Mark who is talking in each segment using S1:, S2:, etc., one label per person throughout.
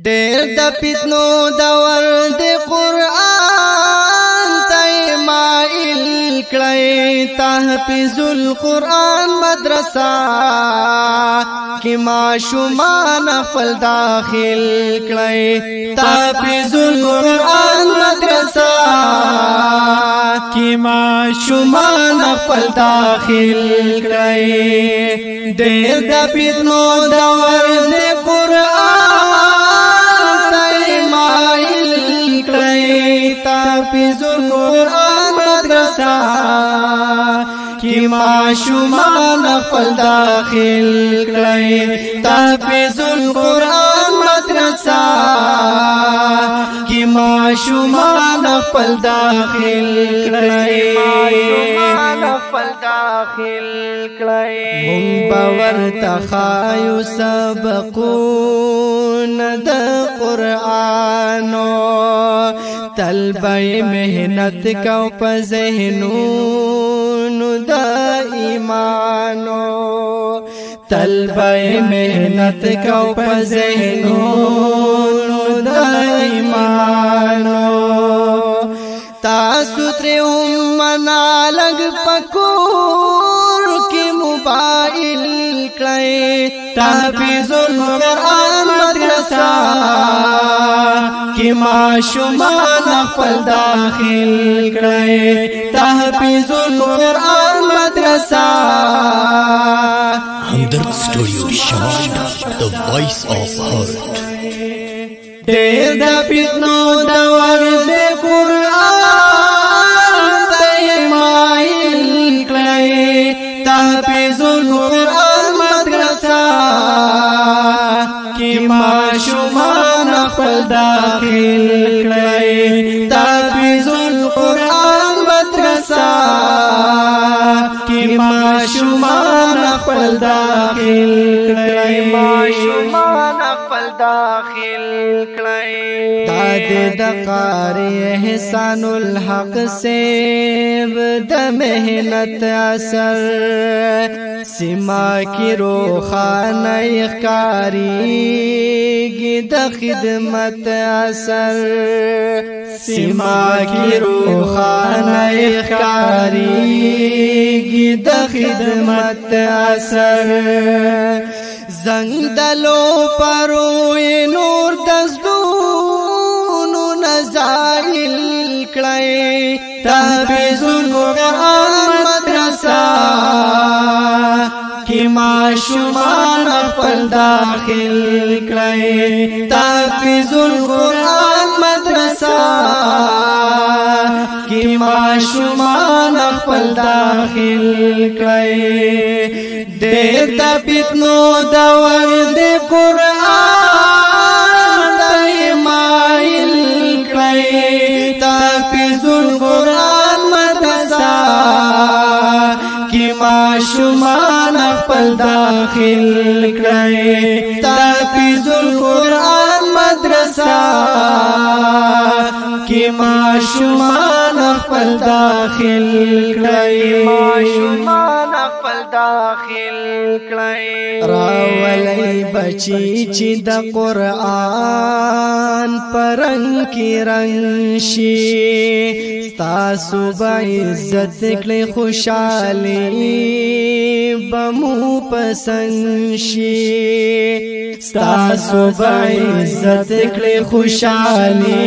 S1: ډېر د فتنو دور د قرآن ته مایل کړی تحفظ القرآن مدرسه کې ماشومان خپل داخل کړی تحفظ القرآن مدرسه کې ماشومان خپل داخل کړی ډېر د فتنو دور د قرآن تحفظ القرآن مدرسه کی معشومان خپل داخل کړی تحفظ القرآن مدرسه کی معشومان خپل داخل کړی مون باور تخایو سبقون د قرآنو طلبه مهنت کو په ذهنونو د ایمانو طلبه مهنت کو په ذهنونو د ایمانو تاسو تر منا لګ پکور کې موبایل کړئ تحفظ القرآن مدرسه کی معشومان خپل داخل کړی تحفظ القرآن مدرسه
S2: همدرد سټوډیو شواهد the voice of heart
S1: ډېر د فتنو دور د قرآن ته مایل کړی تحفظ القرآن مدرسه کی معشومان خپل داخل کړی تحفظ القرآن مدرسه کی معشومان خپل داخل کړی داد د قاری احسان الحق سیب د مهنت اثر سما کی روخانه اخکاری د خدمت اثر سما کی روخانه اخکاری د خدمت اثر زنگ دلو پروی نور دزدونو نزائل کړی تحفظ القرآن مدرسه کی معشومان خپل داخل کړی تحفظ القرآن مدرسه کی معشومان خپل داخل کړی ډېر د فتنو دور د قرآن ته مایل کړی تحفظ القرآن مدرسه کی معشومان خپل داخل کړی تحفظ القرآن مدرسه کی معشومان خپل داخل کړی راولای بچی چې د قرآن پرنګ کې رنگ شي تاسو به عزت کړئ خوشالي بمو پسند شي تاسو به عزت کړئ خوشالي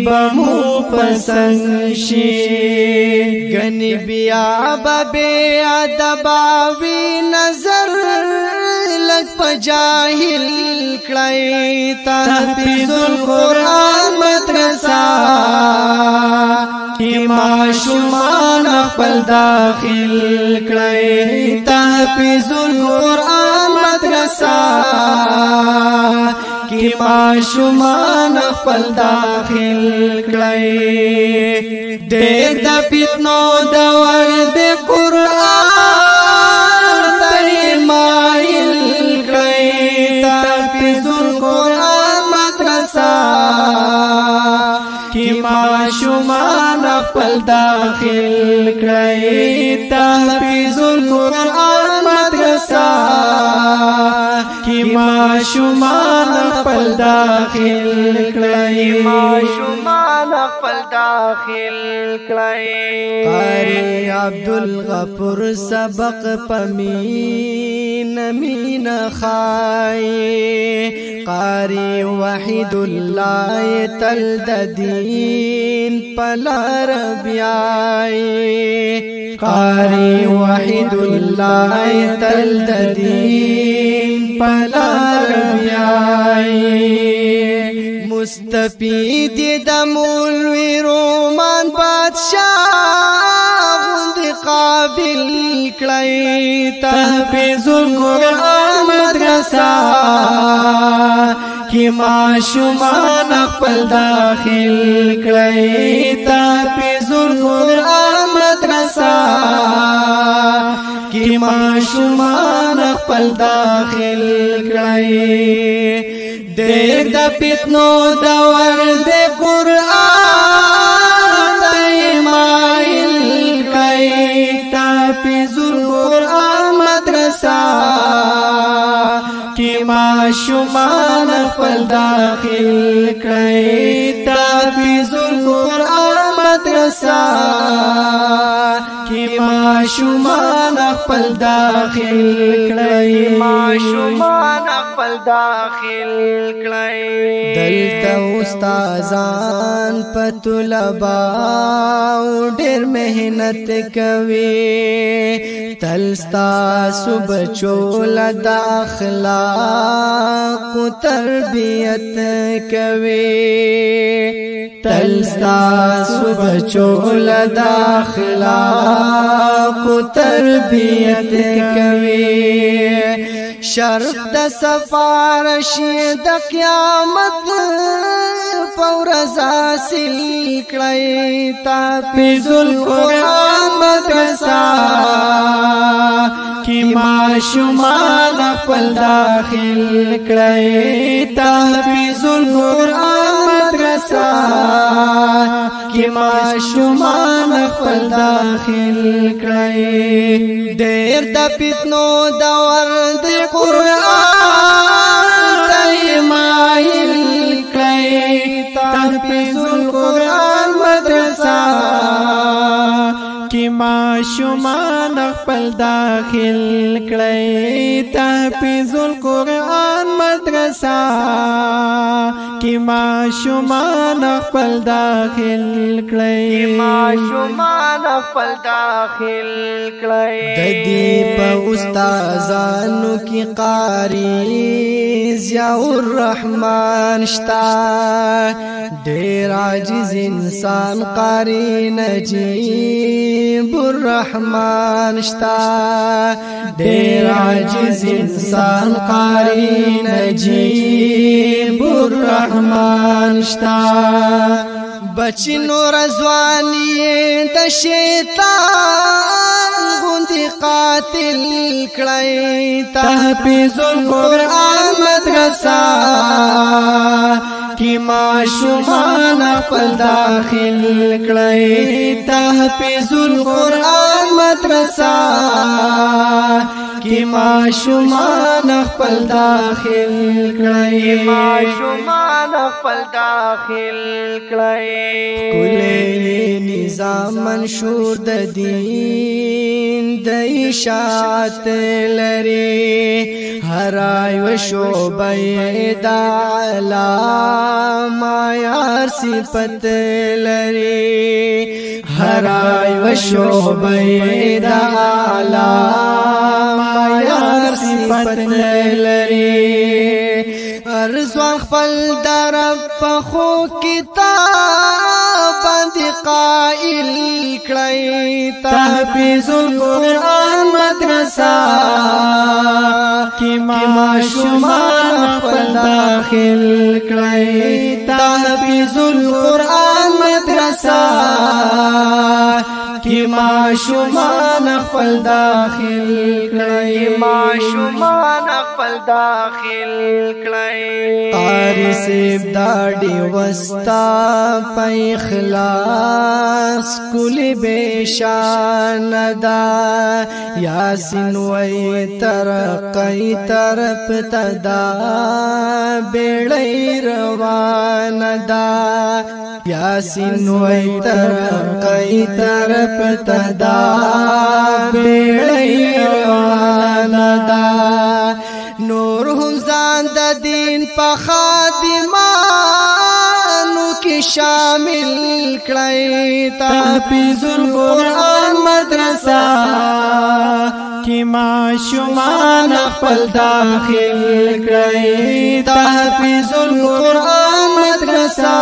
S1: بمو پسند شي غنی بیا بے ادباوی نظر لگ پجاہل کړی تحفظ القرآن مدرسه کی معشومان خپل داخل کړی تحفظ القرآن مدرسه کی معشومان خپل داخل کړی ډېر د فتنو دور د قرآن ته مایل کړی تحفظ القرآن مدرسه کی معشومان خپل داخل کړی تحفظ القرآن مدرسه کی ماشومان خپل داخل کړئ
S3: ماشومان خپل داخل کړئ
S1: قاری عبدالغفور سبق پمین مین خای قاری وحید الله تل د دین پلار بیاي قاری وحید الله تل د دین پلار بیاي مستفید د مولوی رومان بادشاہ غوند قابل کړی تحفیظ القرآن مدرسه کی ماشومان خپل داخل کړی تحفیظ القرآن مدرسه کی ماشومان خپل داخل کړی دیر د فتنو دور د قرآن دایمایل کړی تحفیظ القرآن مدرسه کی ماشومان خپل داخل کړی تحفیظ القرآن مدرسه کی ماشومان خپل داخل کړی
S3: ماشومان خپل داخل کړئ
S1: دلته استادان په طلباء ډېر مهنت کوي تلستا بچو د اخلاق تربیت کوي تلستا بچو د اخلاق تربیت کوي شرف د سفارش د قیامت فورز حاصل کړی تحفیظ القرآن مدرسه کی ماشومان خپل داخل کړی تحفیظ القرآن مدرسه کی ماشومان خپل داخل کړی ډېر د فتنو دور د قرآن دایمایل کړی تحفیظ القرآن مدرسه کی ماشومان خپل داخل کړی تحفیظ القرآن مدرسه کی ماشومان خپل داخل کړی
S3: ماشومان خپل داخل کړئ
S1: د دې په استادانو کې قاری ضیاء الرحمن شتا ډېر عاجز انسان قاری نجیب الرحمن شتا ډېر عاجز انسان قاری نجیب الرحمن شتا بچی نور ځواني د شیطان غوندي قاتل کړی تحفیظ القرآن مدرسه کی ماشومان خپل داخل کړی تحفیظ القرآن مدرسه کی ماشومان خپل داخل کړی
S3: ماشومان خپل داخل کړئ
S1: کله نظام منشور د دین د اشاعت لري هر یو شوبه د علامه یار صفت لري هر یو شوبه د علامه یار صفت لري ارزوان خپل درب په خو کتاب باندې قائل کړی تحفیظ القرآن مدرسه کی ماشومان خپل داخل کړی تحفیظ القرآن مدرسه کی ماشومان خپل داخل کړي
S3: ماشومان خپل داخل کړي
S1: قاری سیب داڑی وستا پا اخلاص کلی بیشان دا یاسین وی ترقی طرف تدا بیڑی روان دا یاسین وی ترقی طرف تدا بیڑی روان دا نور هم ځان د دین په خادمانو کې شامل کړئ تحفیظ القرآن مدرسه کی ماشومان خپل داخل کړئ تحفیظ القرآن مدرسه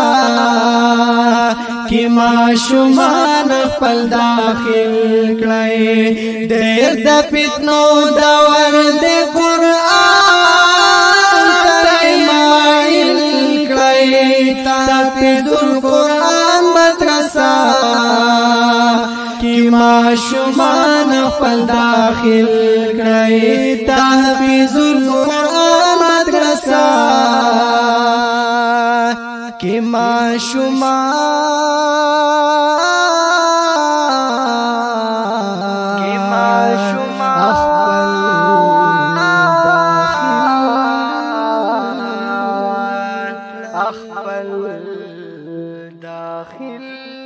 S1: کی ماشومان خپل داخل کړئ ډېر د فتنو دور د تحفیظ القرآن مدرسہ کی ماشومان خپل داخل کړئ تحفیظ القرآن مدرسہ کی
S3: داخل